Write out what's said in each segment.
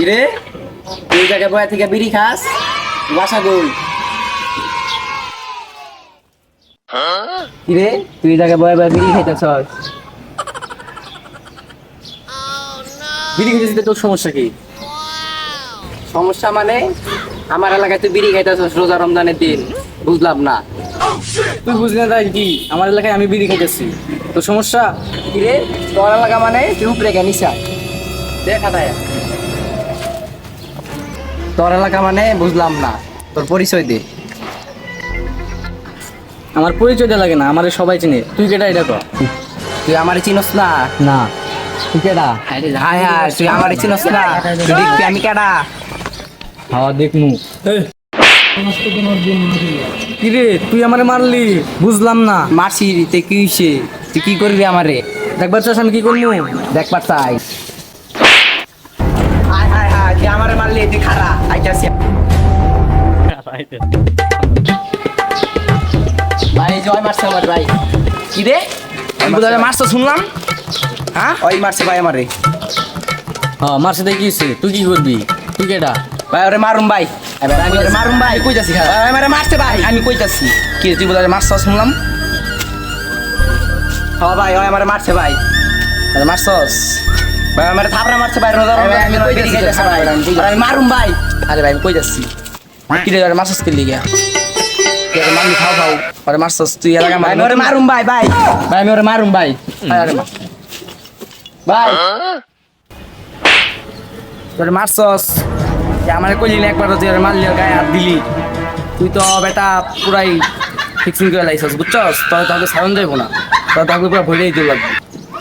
কিরে তুই জায়গায় বয়া থেকে বিড়ি খাস বাসা গোল কিরে তুই জায়গায় বয়া বয়া বিড়ি খাইতেছস বিড়ি খেতেছিস তোর সমস্যা কি? সমস্যা মানে আমার এলাকায় তুই বিড়ি খাইতেছস রোজা রমজানের দিন বুঝলাম না তুই বুঝলি না তাই কি? আমার এলাকায় আমি বিড়ি খাইতেছি, তোর সমস্যা? কিরে তোর এলাকা মানে তুই উপরে কে নিচা দেখা দেয় তোর এলাকা মানে বুঝলাম না তোর পরিচয় দে আমার পরিচয় দেওয়া লাগে না, আমার সবাই চিনে। তুই কেটা এটা কর? তুই আমার চিনস না না তুই কেটা? হায় হায় তুই আমার চিনস না তুই দেখবি আমি কেডা হ্যাঁ দেখনু। কিরে তুই আমারে মারলি, বুঝলাম না। মারছি তুই কি হইছে তুই কি করবি আমারে দেখবার চাস আমি কি করবো? দেখবার চাই হায় হায় হায় তুই আমারে মারলি তুই খারা আইতাছি ভাই জয় মারছে আমার ভাই কি রে আমি বোধহয় মারছ শুনলাম। হ্যাঁ ওই মারছে ভাই আমারে হ্যাঁ মারছে দেখি হইছে, তুই কি করবি? তুই কেটা? ভাই ওরে মারুম ভাই আমি ওরে মারুম ভাই কই যাচ্ছি? ভাই আমারে মারছে ভাই আমি কইতাছি কি তুই বোধহয় মারছ শুনলাম। হ্যাঁ ভাই ওই আমারে মারছে ভাই মারছস? ভাই আমারে থাপড়া মারছে ভাই রোজা রমজান আমি কইতাছি ভাই আমি মারুম ভাই আরে ভাই আমি কই যাচ্ছি? কি রে মারছস কে লিগা? মারলি খাও খাও আরে মারছস তুই এলাকা ভাই আমি ওরে মারুম ভাই ভাই ভাই আমি ওরে মারুম ভাই। আরে মার ভাই তোরে মারছস যে আমারে কইলি না একবার, তুই মারলি গায়ে হাত দিলি। তুই তো বেটা পুরাই ফিক্সিং করে লাইছস বুঝছস? তোকে সাউন্ড দেবো না, তোকে পুরো ভরেই দিতে লাগবে।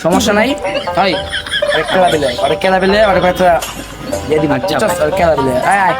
সমস্যা নাই হয় আরেক খেলা পেলে আরেক খেলা পেলে আরেক একটা দিয়ে দিবি বুঝছস? আর খেলা পেলে আয় আয়